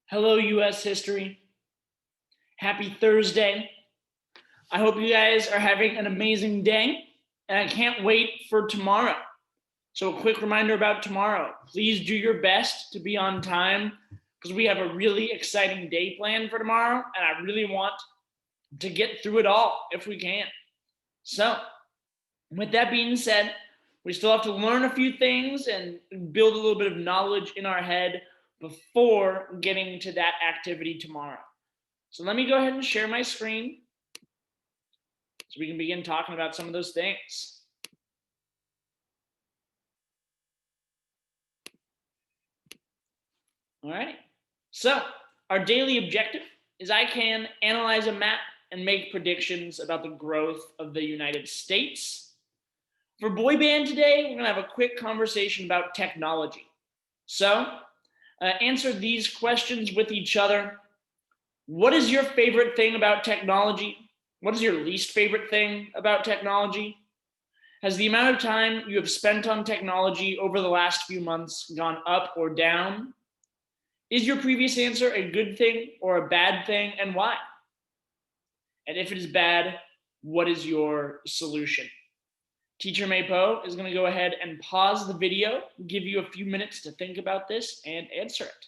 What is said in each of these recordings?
Hello, US history. Happy Thursday. I hope you guys are having an amazing day, and I can't wait for tomorrow. So, a quick reminder about tomorrow. Please do your best to be on time because we have a really exciting day planned for tomorrow, and I really want to get through it all if we can. So, with that being said, we still have to learn a few things and build a little bit of knowledge in our head before getting to that activity tomorrow. So let me go ahead and share my screen so we can begin talking about some of those things. All right. So our daily objective is I can analyze a map and make predictions about the growth of the United States. For boy band today, we're going to have a quick conversation about technology. So answer these questions with each other. What is your favorite thing about technology? What is your least favorite thing about technology? Has the amount of time you have spent on technology over the last few months gone up or down? Is your previous answer a good thing or a bad thing, and why? And if it is bad, what is your solution? Teacher Maypo is going to go ahead and pause the video, give you a few minutes to think about this and answer it.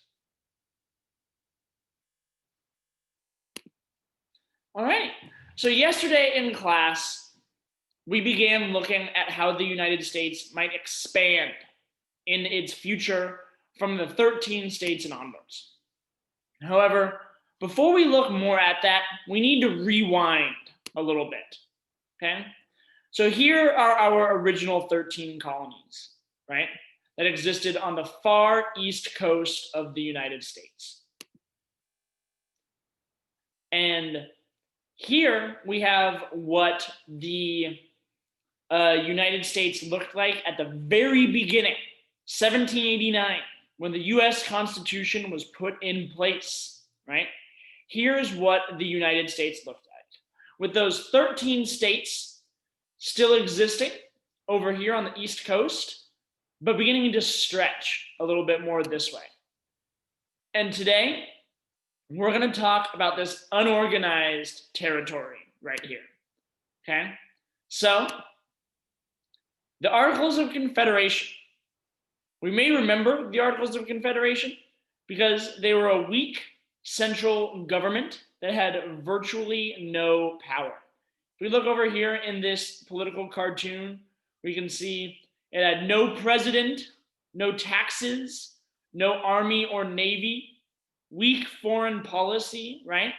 All right. So yesterday in class, we began looking at how the United States might expand in its future from the 13 states and onwards. However, before we look more at that, we need to rewind a little bit. Okay? So here are our original 13 colonies, right? That existed on the far east coast of the United States. And here we have what the United States looked like at the very beginning, 1789, when the US Constitution was put in place, right? Here's what the United States looked like. With those 13 states still existing over here on the East Coast, but beginning to stretch a little bit more this way. And today, we're going to talk about this unorganized territory right here. Okay? So, the Articles of Confederation. We may remember the Articles of Confederation because they were a weak central government that had virtually no power. If we look over here in this political cartoon, we can see it had no president, no taxes, no army or navy, weak foreign policy, right?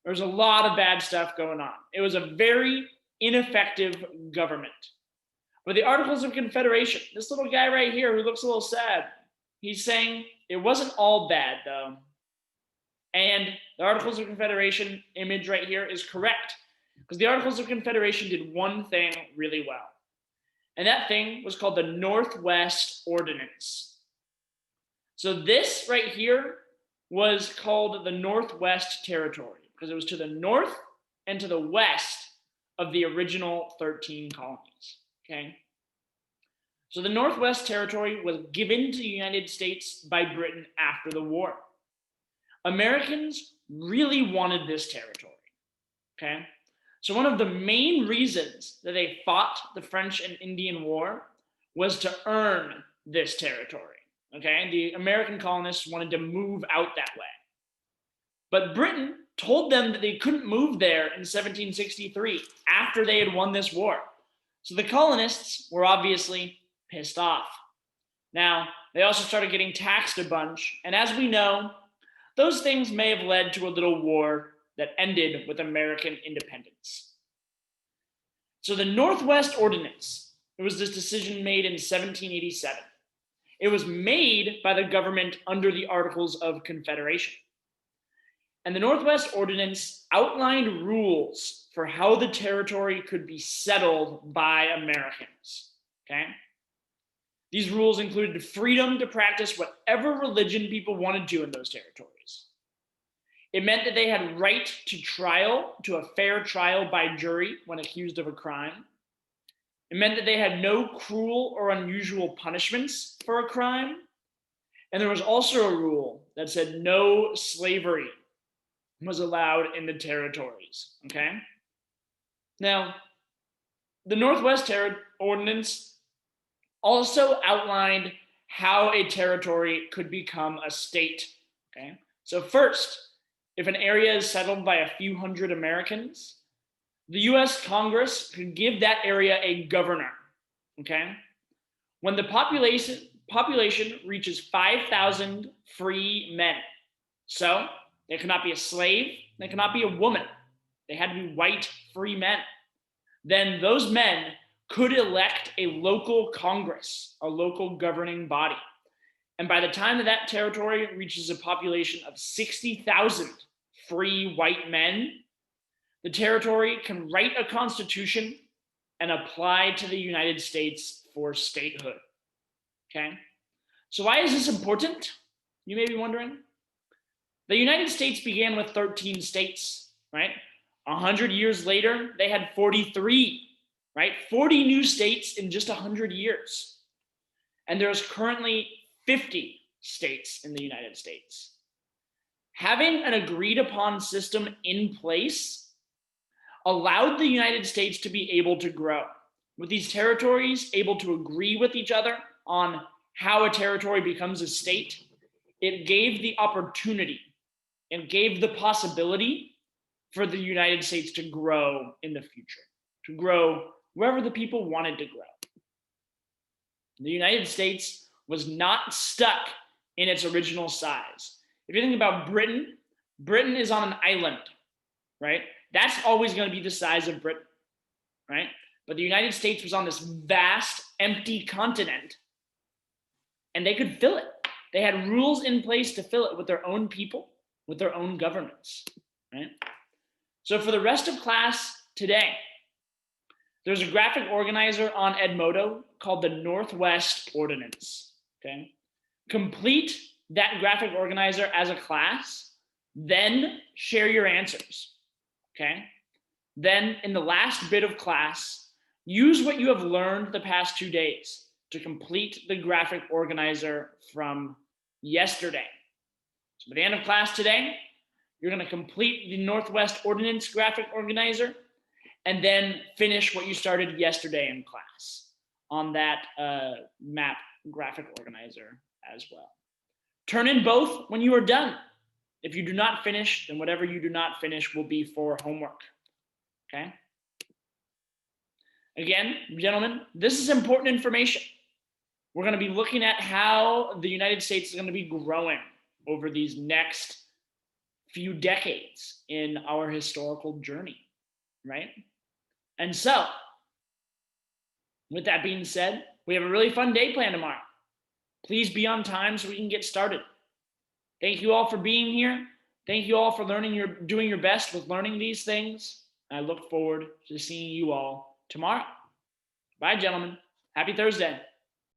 There's a lot of bad stuff going on. It was a very ineffective government. But the Articles of Confederation, this little guy right here who looks a little sad, he's saying it wasn't all bad though. And the Articles of Confederation image right here is correct because the Articles of Confederation did one thing really well. And that thing was called the Northwest Ordinance. So this right here was called the Northwest Territory because it was to the north and to the west of the original 13 colonies. Okay. So the Northwest Territory was given to the United States by Britain after the war. Americans really wanted this territory. Okay. So one of the main reasons that they fought the French and Indian War was to earn this territory. Okay. The American colonists wanted to move out that way. But Britain told them that they couldn't move there in 1763 after they had won this war. So the colonists were obviously pissed off. Now, they also started getting taxed a bunch, and as we know, those things may have led to a little war that ended with American independence. So the Northwest Ordinance, it was this decision made in 1787. It was made by the government under the Articles of Confederation. And the Northwest Ordinance outlined rules for how the territory could be settled by Americans. Okay? These rules included freedom to practice whatever religion people wanted to in those territories. It meant that they had right to trial, to a fair trial by jury when accused of a crime. It meant that they had no cruel or unusual punishments for a crime. And there was also a rule that said no slavery was allowed in the territories. Okay. Now, the Northwest Ordinance also outlined how a territory could become a state. Okay. So, first, if an area is settled by a few hundred Americans, the US Congress could give that area a governor. Okay. When the population reaches 5,000 free men, so they could not be a slave, they could not be a woman, they had to be white free men, then those men could elect a local Congress, a local governing body. And by the time that that territory reaches a population of 60,000 free white men, the territory can write a constitution and apply to the United States for statehood. Okay? So why is this important? You may be wondering. The United States began with 13 states, right? 100 years later, they had 43, right? 40 new states in just 100 years. And there's currently 50 states in the United States. Having an agreed upon system in place allowed the United States to be able to grow, with these territories able to agree with each other on how a territory becomes a state. It gave the opportunity, it gave the possibility for the United States to grow in the future, to grow wherever the people wanted to grow. The United States was not stuck in its original size. If you think about Britain, Britain is on an island, right? That's always going to be the size of Britain, right? But the United States was on this vast, empty continent, and they could fill it. They had rules in place to fill it with their own people, with their own governments, right? So for the rest of class today, there's a graphic organizer on Edmodo called the Northwest Ordinance, okay? Complete that graphic organizer as a class, then share your answers, okay? Then in the last bit of class, use what you have learned the past 2 days to complete the graphic organizer from yesterday. So by the end of class today, you're going to complete the Northwest Ordinance graphic organizer and then finish what you started yesterday in class on that map graphic organizer as well. Turn in both when you are done. If you do not finish, then whatever you do not finish will be for homework. Okay? Again, gentlemen, this is important information. We're going to be looking at how the United States is going to be growing over these next few decades in our historical journey, right? And so, with that being said, we have a really fun day planned tomorrow. Please be on time so we can get started. Thank you all for being here. Thank you all for doing your best with learning these things. I look forward to seeing you all tomorrow. Bye, gentlemen. Happy Thursday.